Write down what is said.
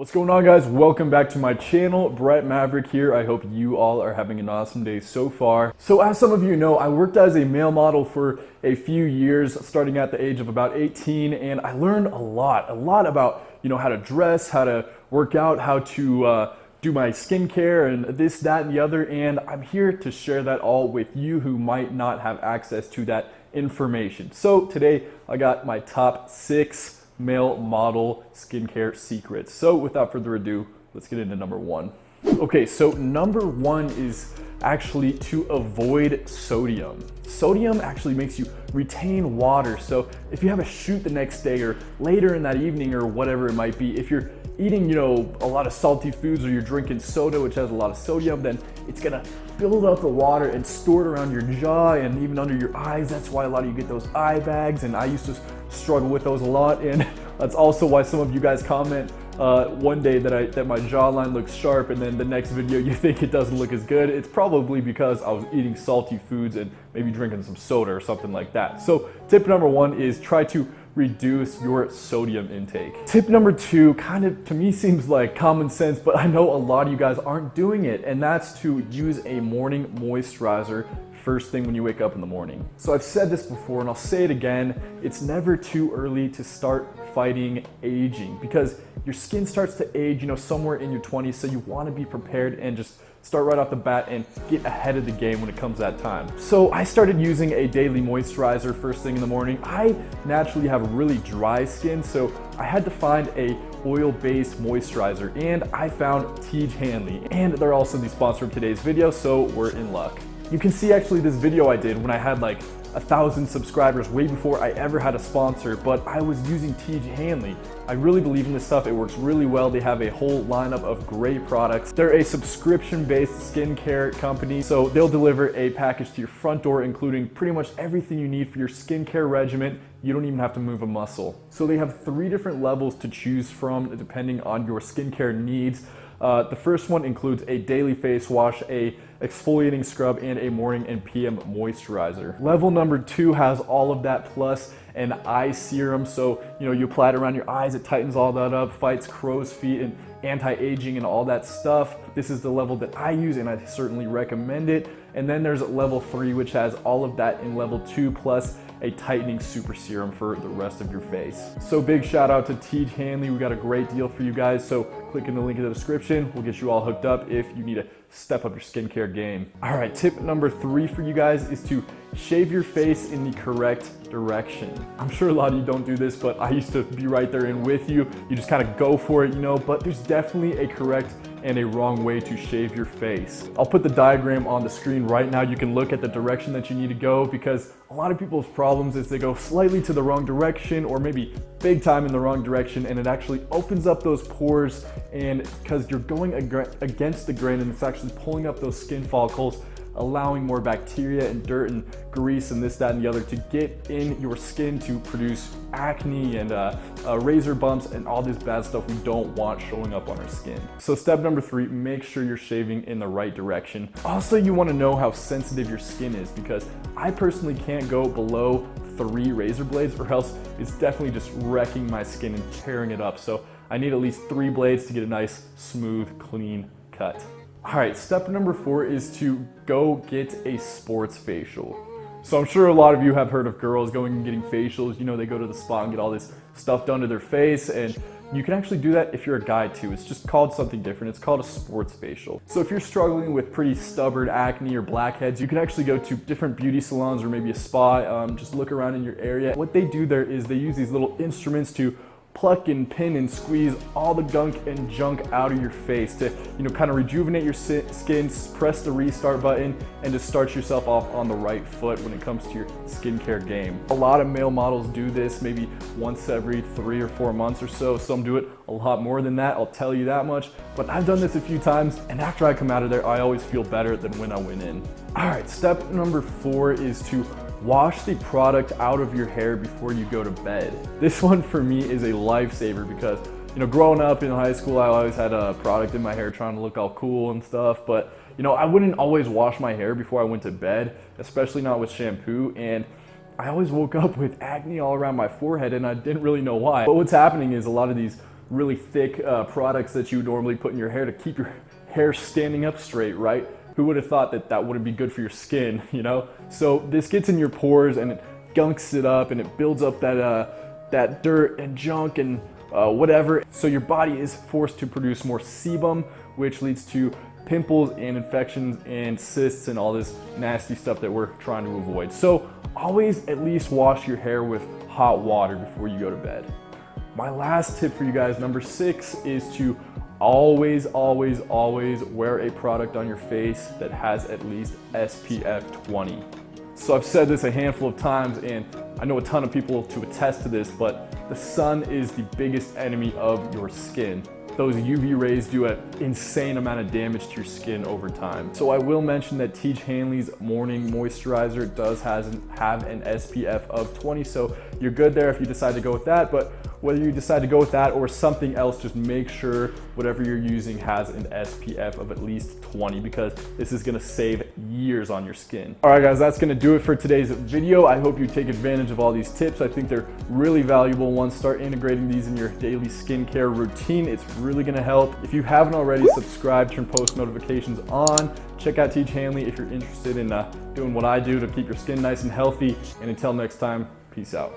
What's going on, guys? Welcome back to my channel. Brett Maverick here. I hope you all are having an awesome day so far. So as some of you know, I worked as a male model for a few years, starting at the age of about 18, and I learned a lot about, how to dress, how to work out, how to do my skincare and this, that, and the other, and I'm here to share that all with you who might not have access to that information. So today I got my top 6 male model skincare secrets. So without further ado, let's get into number 1. Okay, so number 1 is actually to avoid sodium. Sodium actually makes you retain water. So if you have a shoot the next day or later in that evening or whatever it might be, if you're eating, a lot of salty foods or you're drinking soda, which has a lot of sodium, then it's gonna build up the water and store it around your jaw and even under your eyes. That's why a lot of you get those eye bags, and I used to struggle with those a lot, and that's also why some of you guys comment one day that my jawline looks sharp, and then the next video you think it doesn't look as good. It's probably because I was eating salty foods and maybe drinking some soda or something like that. So tip number 1 is try to reduce your sodium intake. Tip number 2 kind of to me seems like common sense, but I know a lot of you guys aren't doing it, and that's to use a morning moisturizer first thing when you wake up in the morning. So I've said this before and I'll say it again, it's never too early to start fighting aging, because your skin starts to age, somewhere in your 20s, so you want to be prepared and just start right off the bat and get ahead of the game when it comes that time. So I started using a daily moisturizer first thing in the morning. I naturally have really dry skin, so I had to find a oil-based moisturizer, and I found Tige Hanley, and they're also the sponsor of today's video, so we're in luck. You can see actually this video I did when I had like 1,000 subscribers way before I ever had a sponsor, but I was using Tige Hanley. I really believe in this stuff. It works really well. They have a whole lineup of great products. They're a subscription-based skincare company, so they'll deliver a package to your front door, including pretty much everything you need for your skincare regimen. You don't even have to move a muscle. So they have 3 different levels to choose from depending on your skincare needs. The first one includes a daily face wash, a exfoliating scrub, and a morning and PM moisturizer. Level number 2 has all of that plus an eye serum. So, you apply it around your eyes, it tightens all that up, fights crow's feet and anti-aging and all that stuff. This is the level that I use, and I certainly recommend it. And then there's level 3, which has all of that in level 2 plus a tightening super serum for the rest of your face. So big shout out to Tige Hanley. We got a great deal for you guys. So click in the link in the description. We'll get you all hooked up if you need to step up your skincare game. All right, tip number 3 for you guys is to shave your face in the correct direction. I'm sure a lot of you don't do this, but I used to be right there in with you. You just kind of go for it, but there's definitely a correct and a wrong way to shave your face. I'll put the diagram on the screen right now. You can look at the direction that you need to go, because a lot of people's problems is they go slightly to the wrong direction or maybe big time in the wrong direction, and it actually opens up those pores, and because you're going against the grain, and it's actually pulling up those skin follicles, allowing more bacteria and dirt and grease and this, that, and the other to get in your skin to produce acne and razor bumps and all this bad stuff we don't want showing up on our skin. So step number 3, make sure you're shaving in the right direction. Also, you want to know how sensitive your skin is, because I personally can't go below 3 razor blades, or else it's definitely just wrecking my skin and tearing it up. So I need at least 3 blades to get a nice, smooth, clean cut. All right, step number 4 is to go get a sports facial. So I'm sure a lot of you have heard of girls going and getting facials. They go to the spa and get all this stuff done to their face, and you can actually do that if you're a guy too. It's just called something different. It's called a sports facial. So if you're struggling with pretty stubborn acne or blackheads, you can actually go to different beauty salons or maybe a spa. Just look around in your area. What they do there is they use these little instruments to pluck and pin and squeeze all the gunk and junk out of your face to, kind of rejuvenate your skin, press the restart button, and to start yourself off on the right foot when it comes to your skincare game. A lot of male models do this maybe once every 3 or 4 months or so. Some do it a lot more than that, I'll tell you that much. But I've done this a few times, and after I come out of there, I always feel better than when I went in. All right, step number 4 is to wash the product out of your hair before you go to bed. This one for me is a lifesaver, because growing up in high school, I always had a product in my hair trying to look all cool and stuff, but I wouldn't always wash my hair before I went to bed, especially not with shampoo, and I always woke up with acne all around my forehead, and I didn't really know why. But what's happening is a lot of these really thick products that you would normally put in your hair to keep your hair standing up straight, right? Who would have thought that that wouldn't be good for your skin, you know? So this gets in your pores and it gunks it up and it builds up that dirt and junk and whatever. So your body is forced to produce more sebum, which leads to pimples and infections and cysts and all this nasty stuff that we're trying to avoid. So always at least wash your hair with hot water before you go to bed. My last tip for you guys, number 6, is to always wear a product on your face that has at least SPF 20. So I've said this a handful of times and I know a ton of people to attest to this, but the sun is the biggest enemy of your skin. Those UV rays do an insane amount of damage to your skin over time. So I will mention that Teach Hanley's Morning Moisturizer does have an SPF of 20, so you're good there if you decide to go with that. But whether you decide to go with that or something else, just make sure whatever you're using has an SPF of at least 20, because this is gonna save years on your skin. All right guys, that's gonna do it for today's video. I hope you take advantage of all these tips. I think they're really valuable ones. Start integrating these in your daily skincare routine. It's really gonna help. If you haven't already, subscribe, turn post notifications on. Check out Teach Hanley if you're interested in doing what I do to keep your skin nice and healthy. And until next time, peace out.